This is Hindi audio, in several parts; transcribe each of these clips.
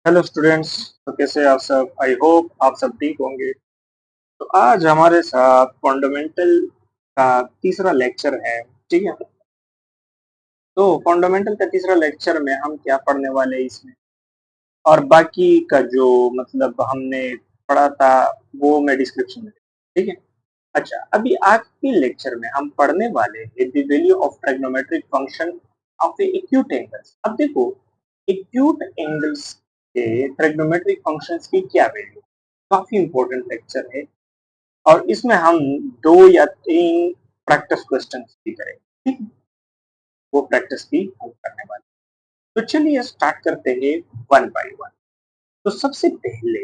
Hello students. तो कैसे आप सब? आई होप आप सब ठीक होंगे। तो आज हमारे साथ फंडामेंटल का तीसरा लेक्चर है। ठीक है। तो फंडामेंटल का तीसरा लेक्चर में हम क्या पढ़ने वाले हैं इसमें, और बाकी का जो मतलब हमने पढ़ा था वो मैं डिस्क्रिप्शन में। ठीक है। अच्छा, अभी आज के लेक्चर में हम पढ़ने वाले हैं the value of trigonometric function of A acute angles. अब देखो, एक्यूट एंगल्स के ट्रिग्नोमेट्रिक फंक्शंस की क्या वैल्यू, काफी इंपॉर्टेंट लेक्चर है। और इसमें हम 2 या 3 प्रैक्टिस क्वेश्चन भी करेंगे। ठीक है? वो प्रैक्टिस भी हम करने वाले हैं। तो चलिए स्टार्ट करते हैं वन बाय वन। तो सबसे पहले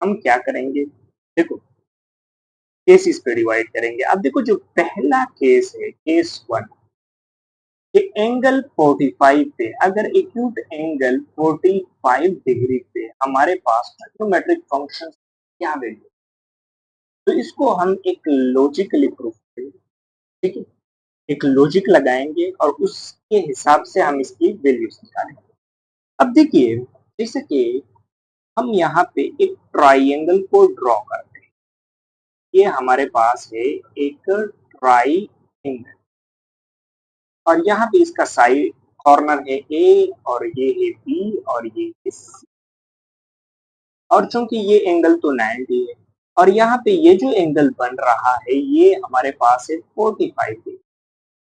हम क्या करेंगे, देखो केसेस पे डिवाइड करेंगे। अब देखो, जो पहला केस है, केस वन, कि एंगल 45 पे, अगर एक्यूट एंगल 45 डिग्री पे हमारे पास ट्रिग्नोमेट्रिक फंक्शन क्या वैल्यू, तो इसको हम एक लॉजिकली प्रूफ करेंगे। ठीक है। एक लॉजिक लगाएंगे और उसके हिसाब से हम इसकी वैल्यूज निकालेंगे। अब देखिए, जैसे कि हम यहाँ पे एक ट्राइंगल को ड्रॉ करते हैं। ये हमारे पास है एक ट्राइंगल, और यहाँ पे इसका साइड कॉर्नर है ए, और ये है बी, और ये है सी। और चूंकि ये एंगल तो 90 है, और यहाँ पे ये जो एंगल बन रहा है ये हमारे पास है 45 डिग्री।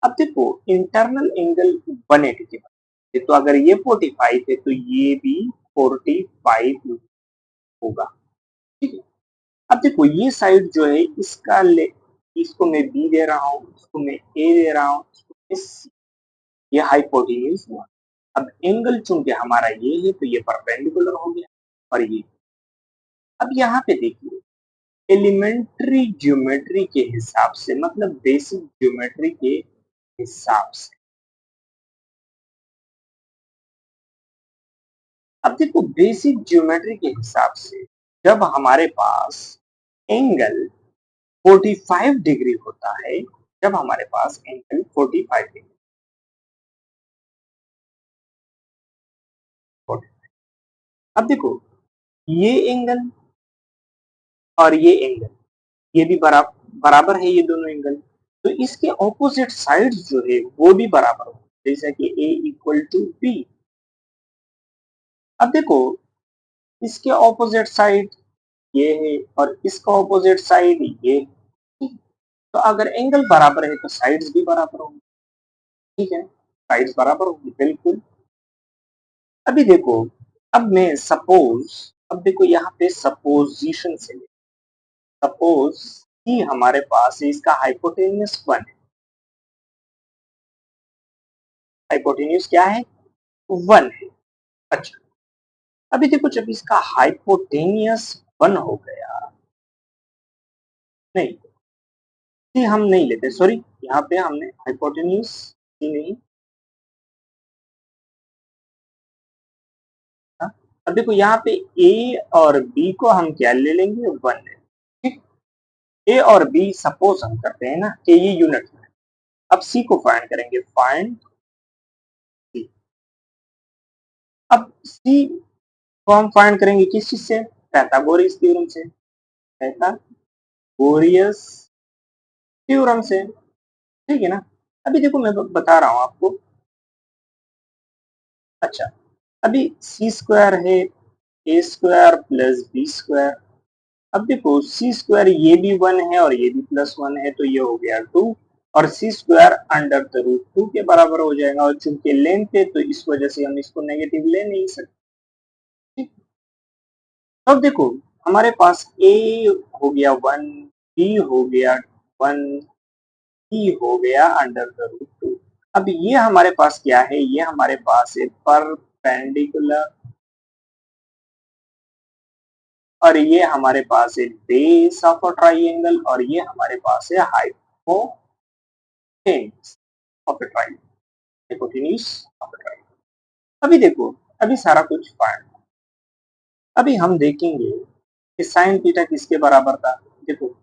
अब देखो, इंटरनल एंगल 180 के पास है, तो अगर ये 45 है तो ये भी 45 होगा। ठीक है। अब देखो, ये साइड जो है इसका इसको मैं बी दे रहा हूँ, इसको मैं ए दे रहा हूँ, इसको मैं सी। ये हाइपोटेन्यूज हुआ। अब एंगल चूंकि हमारा ये है तो ये परपेंडिकुलर हो गया, और ये। अब यहाँ पे देखिए, एलिमेंट्री ज्योमेट्री के हिसाब से, मतलब बेसिक ज्योमेट्री के हिसाब से, अब देखो बेसिक ज्योमेट्री के हिसाब से जब हमारे पास एंगल 45 डिग्री होता है, जब हमारे पास एंगल 45 डिग्री, अब देखो ये एंगल और ये एंगल, ये भी बराबर है, ये दोनों एंगल। तो इसके ऑपोजिट साइड्स जो है वो भी बराबर हो, जैसा कि ए इक्वल टू बी। अब देखो, इसके ऑपोजिट साइड ये है और इसका ऑपोजिट साइड ये है। तो अगर एंगल बराबर है तो साइड्स भी बराबर होंगी। ठीक है, साइड्स बराबर होंगी बिल्कुल। अभी देखो, अब मैं सपोज, अब देखो यहाँ पे सपोजिशन से, सपोज कि हमारे पास इसका हाइपोटेन्यूज 1 है। हाइपोटेन्यूज क्या है? 1 है। अच्छा, अभी देखो, जब इसका हाइपोटेनियस 1 हो गया, नहीं, सी हम नहीं लेते, सॉरी, यहाँ पे हमने हाइपोटेन्यूज सी नहीं। हाँ? अब देखो यहाँ पे ए और बी को हम क्या ले लेंगे? 1 ले। ठीक। ए और बी सपोज हम करते हैं ना कि ये यूनिट में। अब सी को फाइंड करेंगे, फाइंड सी। अब सी को हम फाइंड करेंगे किस चीज से? पैथागोरस थ्योरम से। पैथागोरियस थ्योरम से। ठीक है ना? अभी देखो, मैं बता रहा हूँ आपको। अच्छा, अभी सी स्क्वायर है ए स्क्वायर प्लस बी स्क्वायर। अब देखो, सी स्क्वायर ये भी 1 है और ये भी +1 है, तो ये हो गया 2, और सी स्क्वायर अंडर द रूट 2 के बराबर हो जाएगा। और चूंकि लेंथ है तो इस वजह से हम इसको नेगेटिव ले नहीं सकते। अब देखो, हमारे पास ए हो गया 1, बी हो गया 1, सी हो गया अंडर द रूट 2। अब ये हमारे पास क्या है? ये हमारे पास है परपेंडिकुलर, और ये हमारे पास है बेस ऑफ अ ट्राइंगल, और ये हमारे पास है hypotenuse of a triangle, hypotenuse of a triangle. अभी देखो, अभी सारा कुछ फाइंड, अभी हम देखेंगे कि साइन थीटा किसके बराबर था। देखो,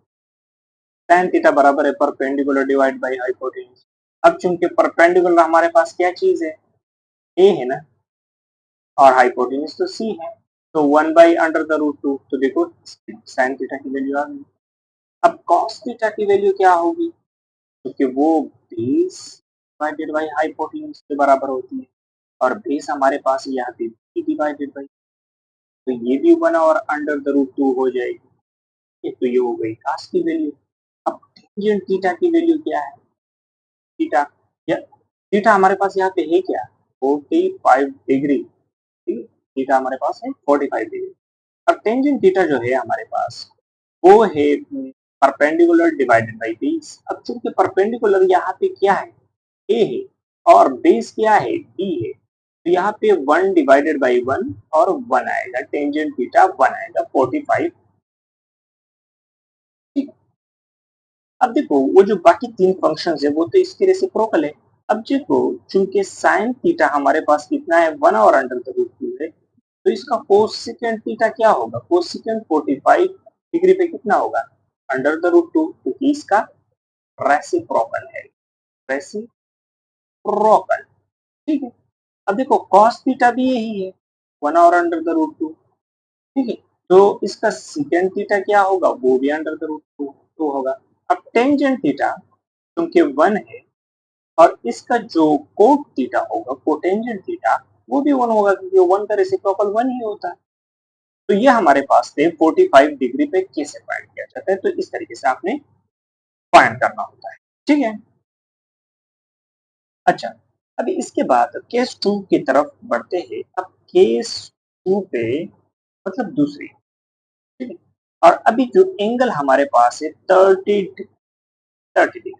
tan थीटा बराबर है परपेंडिकुलर डिवाइड बाय हाइपोटेन्यूज। अब चूंकि परपेंडिकुलर हमारे पास क्या चीज है? ए है ना, और हाइपोटेन्यूज तो सी है। तो 1/√2, तो देखो साइन थीटा की वैल्यू आ गई। अब कॉस थीटा की वैल्यू क्या होगी, क्योंकि वो बेस डिवाइडेड बाई हाइपोटेन्यूज के बराबर होती है, और बेस हमारे पास यहाँ पे b डिवाइडेड बाई, तो ये भी 1/√2 हो जाएगी। ये तो ये हो गई कॉस की वैल्यू। अब टेंजेंट थीटा की वैल्यू क्या है, थीटा या थीटा हमारे पास यहाँ पे है क्या, 45 डिग्री, ठीक है, थीटा हमारे पास है 45 डिग्री। अब टेंजेंट थीटा जो है हमारे पास वो है परपेंडिकुलर डिवाइडेड बाई बेस। अब चूंकि परपेंडिकुलर यहाँ पे क्या है, ए है, और बेस क्या है, बी है, तो यहाँ पे 1 डिवाइडेड बाई 1 और 1 आएगा, टेंजेंट थीटा 1 आएगा 45। ठीक। अब देखो वो जो बाकी तीन फंक्शंस है वो तो इसके रेसिप्रोकल है। अब देखो चूंकि साइन थीटा हमारे पास कितना है, 1 और √2 है, तो इसका कोसेकेंट थीटा क्या होगा, कोसेकेंट 45 डिग्री पे कितना होगा, √2, क्योंकि इसका रेसिप्रोकल है, रेसिप्रोकल। ठीक है। अब देखो कॉस थीटा भी यही है, 1 और √2, ठीक है, तो इसका सेकेंड थीटा क्या होगा, वो भी √2 होगा। अब टेंजेंट थीटा क्योंकि 1 है, और इसका जो कोट थीटा होगा, कोटेंजेंट थीटा, वो भी 1 होगा, क्योंकि 1 का रेसिप्रोकल 1 ही होता है। तो ये हमारे पास थे 45 डिग्री पे कैसे फाइंड किया जाता है, तो इस तरीके से आपने फाइंड करना होता है। ठीक है। अच्छा, अभी इसके बाद केस 2 की तरफ बढ़ते हैं। अब केस 2 पे मतलब दूसरी, ठीक है, और अभी जो एंगल हमारे पास है 30 डिग्री,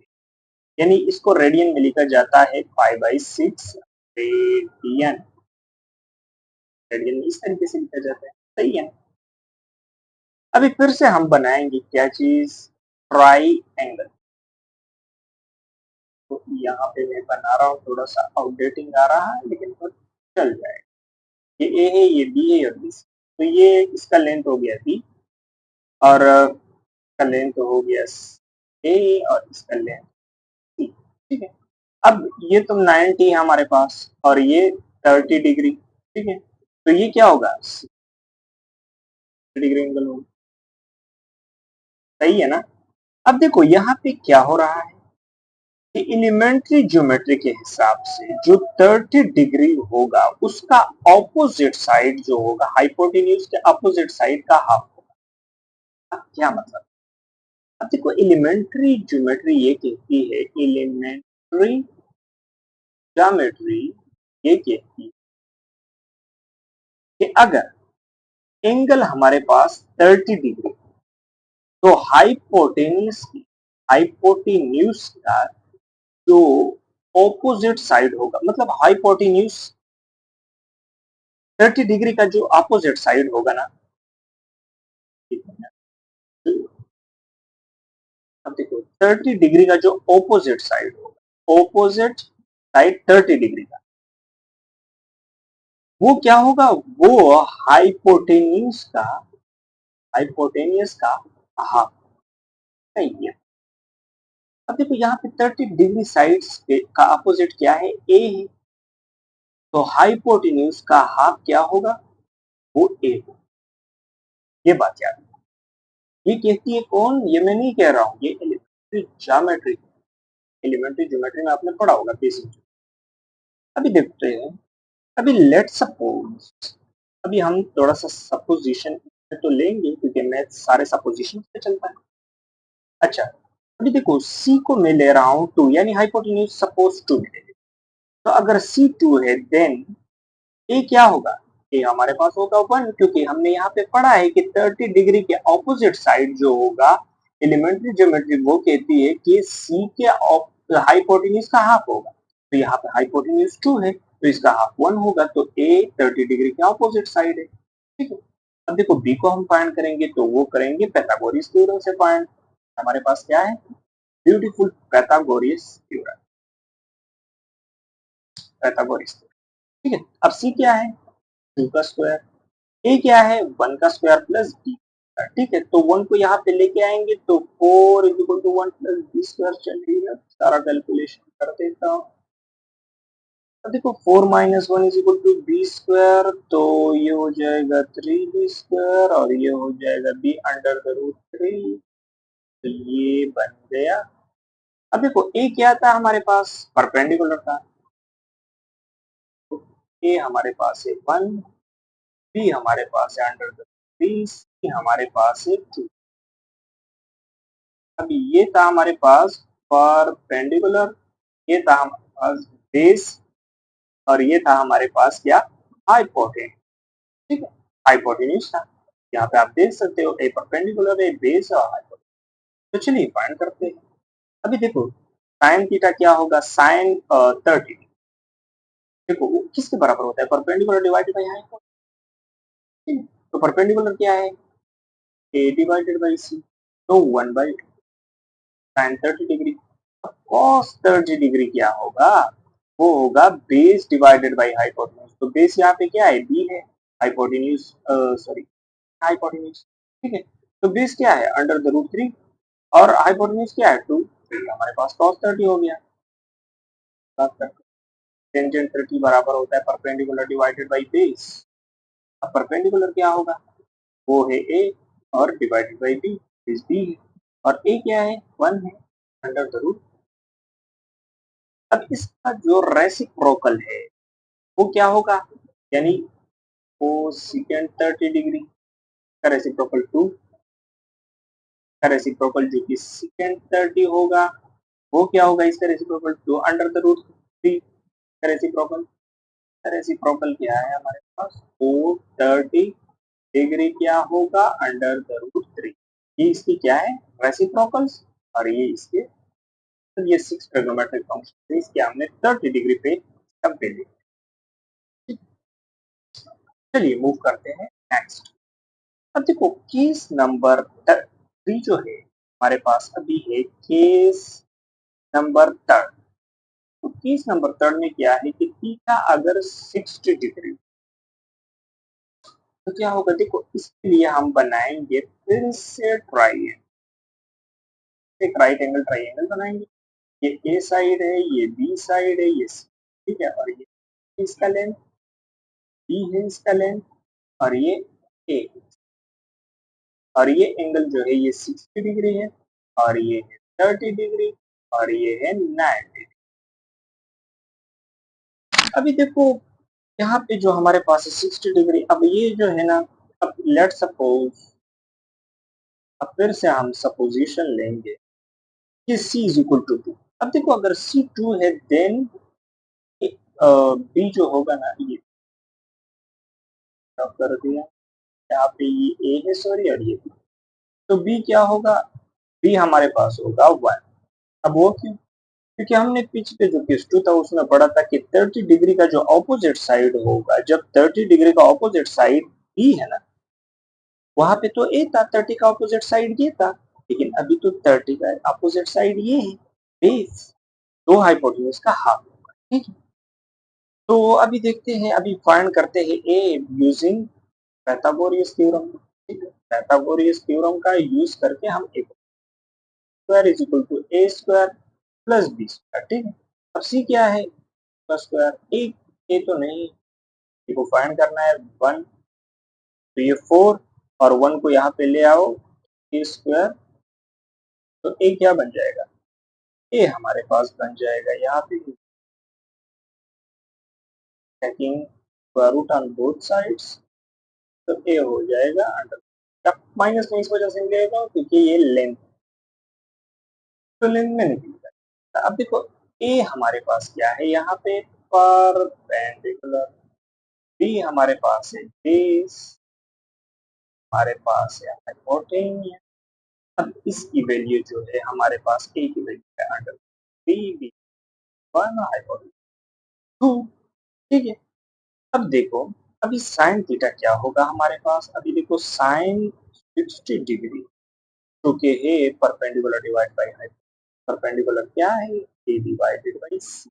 यानी इसको रेडियन में लिखा जाता है 5/6 रेडियन, रेडियन इस तरीके से लिखा जाता है, सही है। अभी फिर से हम बनाएंगे क्या चीज, ट्राई एंगल। तो यहाँ पे मैं बना रहा हूँ, थोड़ा सा आउटडेटिंग आ रहा है लेकिन फिर चल जाएगा। ये ए है, ये बी है और बी सी, तो ये इसका लेंथ हो गया बी, और इसका लेंथ हो गया ए, और इसका लेंथ सी। ठीक है। अब ये तो 90 है हमारे पास, और ये 30 डिग्री, ठीक है, तो ये क्या होगा, 60 डिग्री एंगल होगा, सही है ना। अब देखो यहाँ पे क्या हो रहा है कि एलिमेंट्री ज्योमेट्री के हिसाब से जो 30 डिग्री होगा उसका ऑपोजिट साइड जो होगा, हाइपोटेन्यूज के ऑपोजिट साइड का हाफ होगा। अब क्या मतलब, अब देखो एलिमेंट्री ज्योमेट्री ये कहती है, एलिमेंट्री ज्योमेट्री ये कहती है कि अगर एंगल हमारे पास 30 डिग्री, तो हाइपोटेन्यूज का जो ऑपोजिट साइड होगा, मतलब हाइपोटेन्यूज 30 डिग्री का जो अपोजिट साइड होगा ना, अब देखो 30 डिग्री का जो ऑपोजिट साइड होगा, ऑपोजिट साइड 30 डिग्री का, वो क्या होगा, वो हाइपोटेन्यूज का हाफ है। अब देखो यहाँ पे 30 डिग्री साइड्स का अपोजिट क्या है, ए है, तो हाइपोटेन्यूज का हाफ क्या होगा, वो ए होगा। ये बात याद है। ये कहती है कौन, ये मैं नहीं कह रहा हूँ, ये एलिमेंट्री ज्योमेट्री, एलिमेंट्री ज्योमेट्री में आपने पढ़ा होगा बेसिक। अभी देखते हैं, अभी लेट सपोज, अभी हम थोड़ा सा सपोजिशन तो लेंगे, क्योंकि मैथ सारे सपोजिशन पे चलता है। अच्छा, अभी देखो सी को मैं ले रहा हूँ 2, यानी हाइपोटेन्यूज सपोज 2 मिलेगा, तो अगर सी 2 है देन ए क्या होगा, ए हमारे पास होगा 1, क्योंकि हमने यहाँ पे पढ़ा है कि 30 डिग्री के ऑपोजिट साइड जो होगा, एलिमेंट्री ज्योमेट्री वो कहती है कि सी के हाइपोटेन्यूज का हाफ होगा, तो यहाँ पे हाइपोटेन्यूज 2 है, तो इसका हाफ 1 होगा, तो ए 30 डिग्री के ऑपोजिट साइड है। ठीक है। अब देखो बी को हम फाइंड करेंगे, तो वो करेंगे पैथागोरस थ्योरम से फाइंड। हमारे पास क्या है, ब्यूटीफुल पैथागोरस थ्योरम, पैथागोरस। ठीक है। अब सी क्या है, 2 का स्क्वायर, ए क्या है, 1 का स्क्वायर प्लस बी। ठीक है, तो 1 को यहाँ पे लेके आएंगे, तो 4 equal to 1 plus B square. चलिए सारा कैलकुलेशन कर देता हूँ। अब देखो 4 - 1 is equal to B square, तो ये हो जाएगा 3b² और ये हो जाएगा b अंडर द रूट 3। तो ये बन गया। अब देखो ए क्या था हमारे पास, परपेंडिकुलर था, तो ए हमारे पास है 1, बी हमारे पास है अंडर द 3, सी हमारे पास है 2। अब ये था हमारे पास परपेंडिकुलर, ये था हमारे पास बेस, और ये था हमारे पास क्या, हाइपोटेन्यूज। ठीक है, हाइपोटेन्यूज था। यहाँ पे आप देख सकते हो ए परपेंडिकुलर है, बेस और हाइपोटेन्यूज। तो चलिए फाइंड करते हैं। अभी देखो साइन थीटा क्या होगा, साइन 30। देखो वो किसके बराबर होता है, परपेंडिकुलर डिवाइडेड बाई हाइपोटेन्यूज। तो परपेंडिकुलर क्या है, ए डिवाइडेड बाई सी, तो 1/2 साइन 30 डिग्री। अब कॉस 30 डिग्री क्या होगा, वो होगा बेस डिवाइडेड बाई हाइपोटेन्यूज। तो बेस यहाँ पे क्या है, बी है, हाइपोटेन्यूज सॉरी हाइपोटेन्यूज। ठीक है, तो बेस क्या है अंडर द रूट 3 और हाइपोटेन्यूज क्या है 2, हमारे पास cos 30 हो गया। टेंजेंट 30 बराबर होता है परपेंडिकुलर डिवाइडेड बाई बेस। अब परपेंडिकुलर क्या होगा, वो है ए और divided by B, base B है, और ए क्या है 1 है अंडर द रूट। अब इसका जो रेसिप्रोकल है वो क्या होगा, यानी वो सेकेंड 30 डिग्री का रेसिप्रोकल 2 का रेसिप्रोकल जो कि सेकेंड 30 होगा, वो क्या होगा, इसका रेसिप्रोकल 2 अंडर द रूट 3 का रेसिप्रोकल। रेसिप्रोकल क्या है हमारे पास, 430 डिग्री क्या होगा अंडर द रूट 3। ये इसकी क्या है रेसिप्रोकल्स, और ये इसके, तो ये 6 ट्रिग्नोमेट्रिक फंक्शन है, इसके हमने 30 डिग्री पे कंपेयर। चलिए मूव करते हैं नेक्स्ट। अब देखो केस नंबर 3 जो है हमारे पास अभी है केस नंबर 3। तो केस नंबर 3 में क्या है कि थीटा अगर 60 डिग्री, तो क्या होगा, देखो इसके लिए हम बनाएंगे फिर से ट्राइंगल, एक राइट एंगल ट्राइंगल बनाएंगे। ये ए साइड है, ये बी साइड है, ये सी, ठीक है, और ये इसका लेंथ, बी है इसका लेंथ, और ये ए, और ये एंगल जो है ये 60 डिग्री है, और ये है 30 डिग्री, और ये है 90। अभी देखो यहाँ पे जो हमारे पास है 60 डिग्री, अब ये जो है ना, अब लेट सपोज, अब फिर से हम सपोजिशन लेंगे कि c इज इक्वल टू 2। अब देखो अगर c 2 है देन b जो होगा ना, ये कर दिया, यहाँ पे ये a है सॉरी, और ये b, तो b क्या होगा, b हमारे पास होगा 1। अब वो क्यों, क्योंकि हमने पिछले जो केस 2 था उसमें पढ़ा था कि 30 डिग्री का जो ऑपोजिट साइड होगा, जब 30 डिग्री का ऑपोजिट साइड b है ना, वहां पे तो ए था, 30 का ऑपोजिट साइड ये था, लेकिन अभी तो 30 का ऑपोजिट साइड ये है, बेस, तो हाइपोटेन्यूज का हाफ होगा। ठीक है, तो अभी देखते हैं, अभी फाइंड करते हैं ए यूजिंग पाइथागोरस थ्योरम। ठीक है, पाइथागोरस थ्योरम का यूज करके हम a square is equal to a square plus B square. ठीक है, अब सी क्या है, प्लस स्क्वायर, ए तो नहीं, ए को फाइंड करना है 1, तो ये 4, और 1 को यहाँ पे ले आओ, ए स्क्वायर, तो ए क्या बन जाएगा, ए हमारे पास बन जाएगा यहाँ पे taking square root on both sides, तो ए हो जाएगा अंडर, अब माइनस में इस वजह से मिलेगा क्योंकि ये लेंथ, तो लेंथ में निकल जाएगा। अब देखो ए हमारे पास क्या है यहाँ पे, परपेंडिकुलर, बी हमारे पास है बेस, हमारे पास है हाइपोटेन्यूज। अब इसकी वैल्यू जो है हमारे पास ए की वैल्यू है अंडर बी बी 1 हाइपोटेन्यूज 2। ठीक है, अब देखो अभी साइन थीटा क्या होगा हमारे पास, अभी देखो साइन 60 डिग्री क्योंकि है perpendicular divide by height, perpendicular क्या है ए डिवाइडेड बाई सी,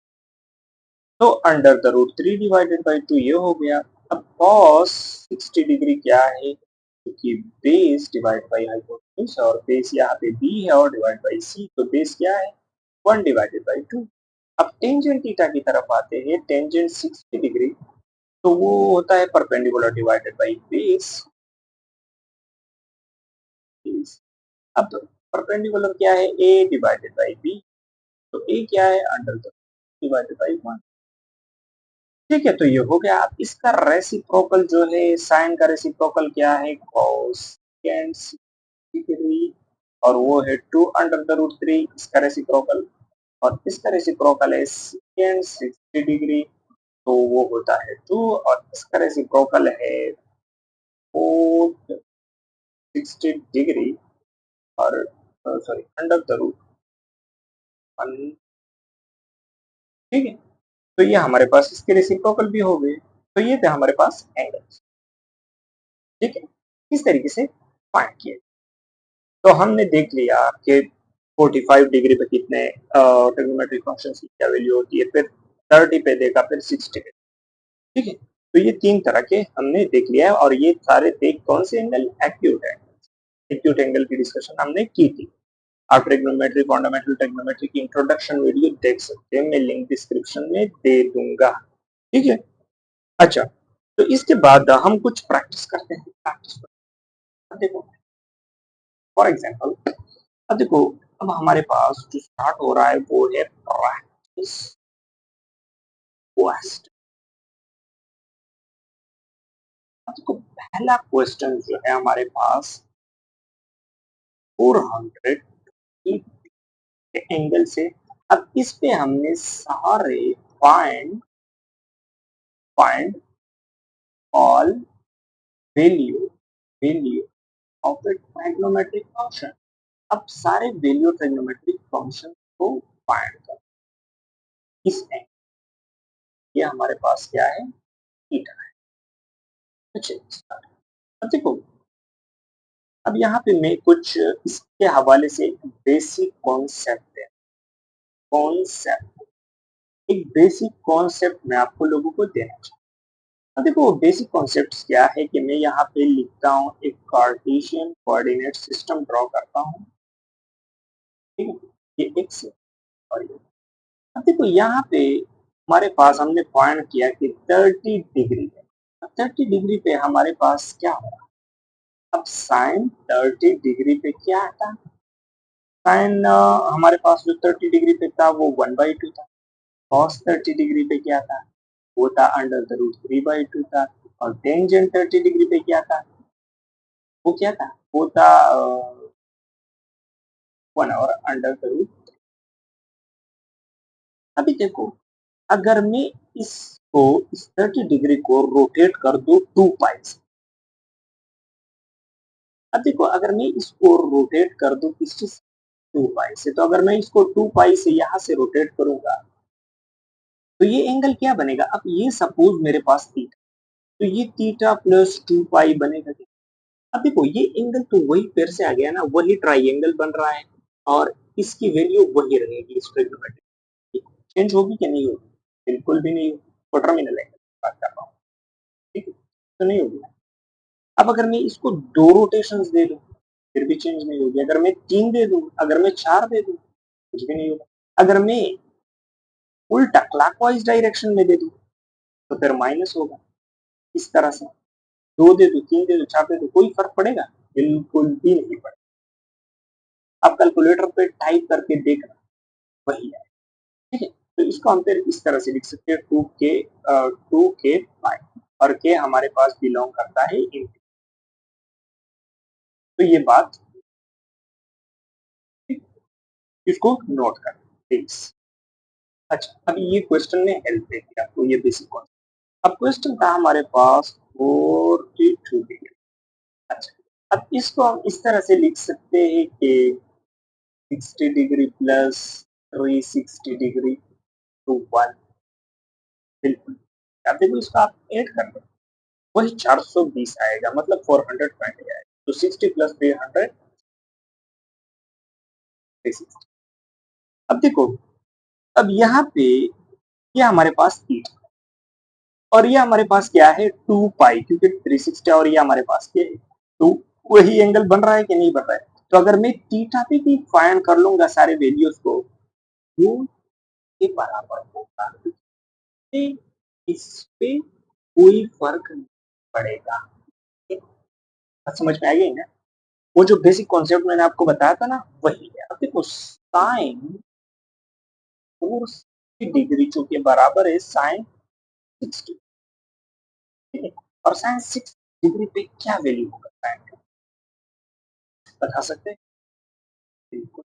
तो under the root 3 divided by 2 ये हो गया। अब cos 60 डिग्री क्या है, क्योंकि बेस डिवाइड बाई हाइपोटेन्यूज, और बेस यहाँ पे b है और डिवाइड बाई c, तो बेस क्या है 1 डिवाइडेड बाई 2। अब टेंजेंट थीटा की तरफ आते हैं, टेंजेंट 60 डिग्री, तो वो होता है परपेंडिकुलर डिवाइडेड बाई बेस। अब परपेंडिकुलर क्या है, ए डिवाइडेड बाई बी, तो ए क्या है, अंडर द डिवाइडेड बाई 1। ठीक है, तो ये हो गया। अब इसका रेसिप्रोकल जो है, साइन का रेसिप्रोकल क्या है, कोसेकेंट डिग्री, और वो है 2 अंडर द रूट 3 इसका रेसिप्रोकल, और इसका रेसिप्रोकल है सेकेंड 60 डिग्री, तो वो होता है 2, और इसका रेसिप्रोकल है फोर्थ 60 डिग्री, और सॉरी अंडर द रूट 1। ठीक है, तो ये हमारे पास इसके रेसिप्रोकल भी हो गए। तो ये थे हमारे पास एंगल्स। ठीक है, इस तरीके से फाइंड किए। तो हमने देख लिया कि 45 डिग्री पे कितने ट्रिग्नोमेट्रिक फंक्शंस की क्या वैल्यू होती है, फिर 30 पे देखा, फिर 60 पे। ठीक है, तो ये 3 तरह के हमने देख लिया है, और ये सारे थे कौन से angle, acute angle. Acute angle की डिस्कशन हमने की थी। आप ट्रिग्नोमेट्री, फंडामेंटल ट्रिग्नोमेट्री की इंट्रोडक्शन वीडियो देख सकते हैं, मैं लिंक डिस्क्रिप्शन में दे दूंगा। ठीक है, अच्छा, तो इसके बाद हम कुछ प्रैक्टिस करते हैं। प्रैक्टिस देखो, फॉर एग्जांपल, अब देखो, अब हमारे पास जो स्टार्ट हो रहा है वो है प्रैक्टिस क्वेश्चन। अब देखो, पहला क्वेश्चन जो है हमारे पास 400 के एंगल से। अब इस पे हमने सारे find find all value value of the trigonometric function. अब सारे वैल्यू ट्राइगोनोमेट्रिक फंक्शन को फाइंड कर इस एंगल, ये हमारे पास क्या है, थीटा है। अच्छा, अब देखो, अब यहाँ पे मैं कुछ इसके हवाले से बेसिक कॉन्सेप्ट है, कॉन्सेप्ट एक बेसिक कॉन्सेप्ट मैं आपको लोगों को देना चाहूँ। अब देखो, बेसिक कॉन्सेप्ट क्या है कि मैं यहाँ पे लिखता हूँ, एक कार्टेशियन कोऑर्डिनेट सिस्टम ड्रॉ करता हूँ। ठीक है, ये एक्स है और ये। अब देखो, यहाँ पे हमारे पास हमने पॉइंट किया कि 30 डिग्री है। अब 30 डिग्री पे हमारे पास क्या होगा, अब साइन 30 डिग्री पे क्या आता, साइन हमारे पास जो 30 डिग्री पे था वो 1/2 था। कॉस 30 डिग्री पे क्या था, वो था अंडर द रूट 3/2 था। और टेंजेंट 30 डिग्री पे क्या था, वो क्या था, वो था 1 और अंडर द रूट। अभी देखो, अगर मैं इसको इस 30 डिग्री को रोटेट कर दूं 2 पाई से। अब देखो, अगर मैं इसको रोटेट कर दूं किस चीज, 2 पाई से, तो अगर मैं इसको 2 पाई से यहाँ से रोटेट करूंगा तो ये एंगल क्या बनेगा। अब ये सपोज मेरे पास थीटा, तो ये थीटा प्लस 2 पाई बनेगा। अब देखो, ये एंगल तो वही फिर से आ गया ना, वही ट्राइंगल बन रहा है, और इसकी वैल्यू वही रहेगी इस ट्रिग्नोमेट्री। चेंज होगी कि नहीं होगी, बिल्कुल भी नहीं होगी। तो टर्मिनल एंगल की बात कर रहा हूँ, ठीक है, तो नहीं होगी। अब अगर मैं इसको 2 रोटेशंस दे दूं फिर भी चेंज नहीं होगी। अगर मैं 3 दे दूं, अगर मैं 4 दे दूं, कुछ भी नहीं होगा। अगर मैं उल्टा क्लॉकवाइज डायरेक्शन में दे दूं तो फिर माइनस होगा। इस तरह से 2 दे दो, 3 दे दो, 4 दे दो, कोई फर्क पड़ेगा, बिल्कुल भी नहीं पड़ेगा। आप कैलकुलेटर पे टाइप करके देखना, वही है। ठीक है, तो इसको हम फिर इस तरह से लिख सकते हैं, 2k पाई, और के हमारे पास बिलोंग करता है इन। तो ये बात, इसको नोट कर प्लीज। अच्छा, अब ये क्वेश्चन ने हेल्प देगी आपको, ये बेसिक कॉन्सेप्ट। अब क्वेश्चन था हमारे पास 42 डिग्री। अच्छा, अब इसको हम इस तरह से लिख सकते हैं कि 60 डिग्री प्लस 360 डिग्री टू 1। बिल्कुल, अब देखो, इसको आप ऐड कर लो, वही 420 आएगा, मतलब 420 आएगा। तो 60 प्लस 300, 360। अब देखो, अब यहाँ पे ये हमारे पास थीटा, और ये हमारे पास क्या है, 2 पाई, क्योंकि 360 और ये हमारे पास क्या है, 2। वही एंगल बन रहा है कि नहीं बन रहा है। तो अगर मैं थीटा पे भी फाइंड कर लूंगा सारे वैल्यूज को, के बराबर होगा, इस पे कोई फर्क नहीं पड़ेगा। बात समझ में आ गई ना? वो जो बेसिक कॉन्सेप्ट मैंने आपको बताया था ना, वही है। अब देखो साइन 460 डिग्री जो कि बराबर है साइन 60, ठीक है? और साइन 60 डिग्री पे क्या वैल्यू होगा साइन का, बता सकते हैं? बिल्कुल,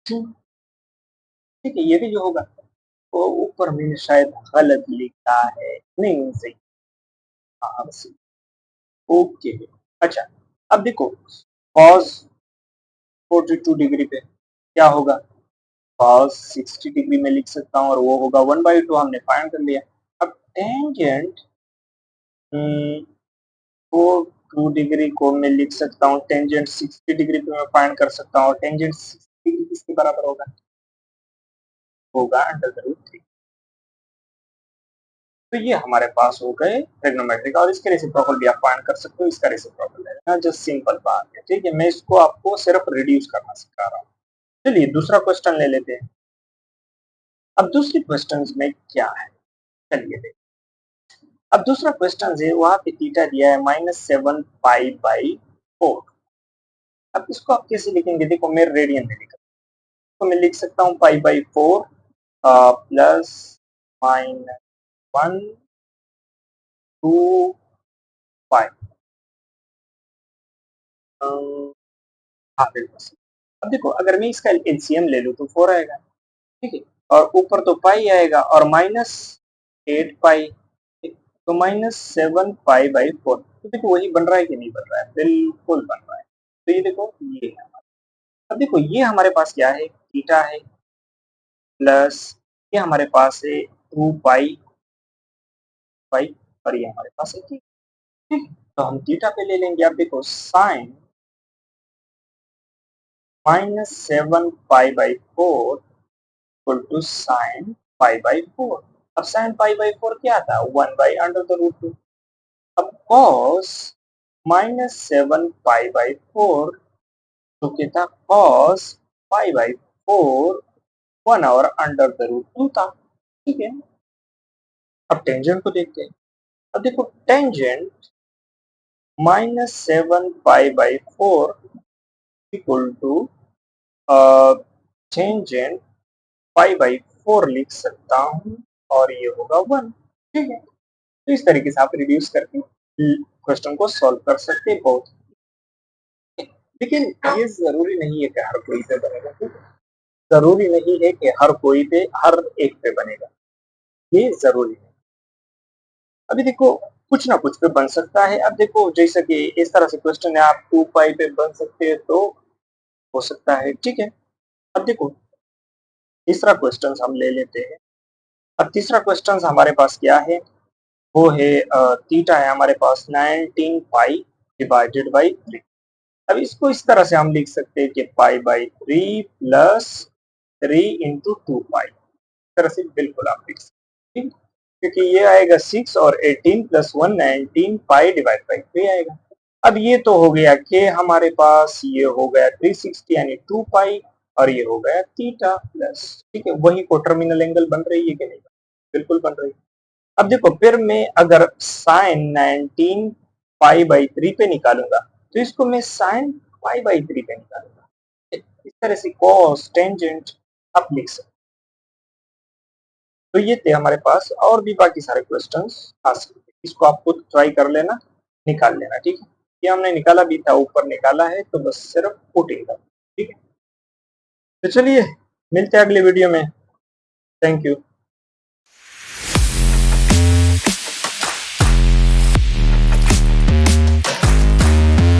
ठीक है, ये भी जो होगा वो ऊपर मैंने शायद गलत लिखा है, नहीं सही, हाँ बस, ओके। अच्छा, अब देखो cos 42 डिग्री पे क्या होगा, cos 60 डिग्री में लिख सकता हूँ और वो होगा 1/2, हमने फाइंड कर लिया। अब टेंजेंट 42 डिग्री को मैं लिख सकता हूँ, टेंजेंट 60 डिग्री पे मैं फाइंड कर सकता हूँ, और टेंजेंट 60 डिग्री किसके बराबर होगा, होगा अंडर द रूट 3। तो ये हमारे पास हो गए ट्रिग्नोमेट्री का, और इसके रेसिप्रोकल भी आप फाइंड कर सकते हो, इसका रेसिप्रोकल है जस्ट सिंपल बात है, ठीक है? मैं इसको आपको सिर्फ रिड्यूस करना सिखा रहा हूँ। चलिए दूसरा क्वेश्चन ले लेते हैं। अब दूसरी क्वेश्चन में क्या है, चलिए देखिए। अब दूसरा क्वेश्चन है, वहां पे थीटा दिया है -7 पाई/4। अब इसको आप कैसे लिखेंगे, देखो मैं रेडियन में लिखा, तो मैं लिख सकता हूँ पाई/4 प्लस -1/2 पाई। हाँ बिल्कुल। अब देखो अगर मैं इसका एलसीएम ले लूँ तो 4 आएगा, ठीक है? और ऊपर तो पाई आएगा और -8 पाई, तो -7 पाई/4। तो देखो वही बन रहा है कि नहीं बन रहा है, बिल्कुल बन रहा है। तो ये देखो ये है। अब देखो ये हमारे पास क्या है, थीटा है, प्लस ये हमारे पास है 2 पाई, और ये हमारे पास है थीटा, ठीक है? तो हम थीटा पे ले लेंगे। अब देखो साइन -7 पाई/4 इक्वल टू साइन पाई/4। अब साइन पाई/4 क्या था, 1/√2। अब cos -7 पाई/4 जो कि था cos पाई/4 1 और अंडर द रूट 2 था, ठीक है? अब टेंजेंट को देखते हैं। अब देखो टेंजेंट -7 पाई/4 इक्वल टू टेंजेंट पाई/4 लिख सकता हूँ, और ये होगा 1, ठीक है? तो इस तरीके से आप रिड्यूस करके क्वेश्चन को सॉल्व कर सकते हैं बहुत। लेकिन ये जरूरी नहीं है कि हर कोई पे बनेगा, ठीक है? जरूरी नहीं है कि हर कोई पे हर एक पे बनेगा, ये जरूरी नहीं। अभी देखो कुछ ना कुछ पे बन सकता है। अब देखो जैसे कि इस तरह से क्वेश्चन है, आप 2 पाई पे बन सकते हैं तो हो सकता है, ठीक है? अब देखो तीसरा क्वेश्चन हम ले लेते हैं। अब तीसरा क्वेश्चन हमारे पास क्या है, वो है थीटा है हमारे पास 19 पाई डिवाइडेड बाई 3। अब इसको इस तरह से हम लिख सकते हैं कि पाई/3 प्लस 3 इंटू 2 पाई, इस तरह से बिल्कुल आप लिख सकते हैं, ठीक? क्योंकि ये आएगा 6 और 18 प्लस 1 19 पाई डिवाइड बाई 3 आएगा। अब ये तो हो गया कि हमारे पास ये हो गया 360 यानी 2 पाई, और ये हो गया थीटा प्लस, ठीक है? वही को टर्मिनल एंगल बन रही है कि नहीं, बिल्कुल बन रही है। अब देखो फिर मैं अगर साइन 19 पाई/3 पे निकालूंगा, तो इसको मैं साइन पाई/3 पे निकालूंगा, इस तरह से कॉस टेंजेंट आप लिख सकते। तो ये थे हमारे पास, और भी बाकी सारे क्वेश्चंस आ सकते हैं, इसको आप खुद ट्राई कर लेना, निकाल लेना, ठीक है? ये हमने निकाला भी था, ऊपर निकाला है, तो बस सिर्फ पुटिंग कर, ठीक है? तो चलिए मिलते हैं अगले वीडियो में, थैंक यू।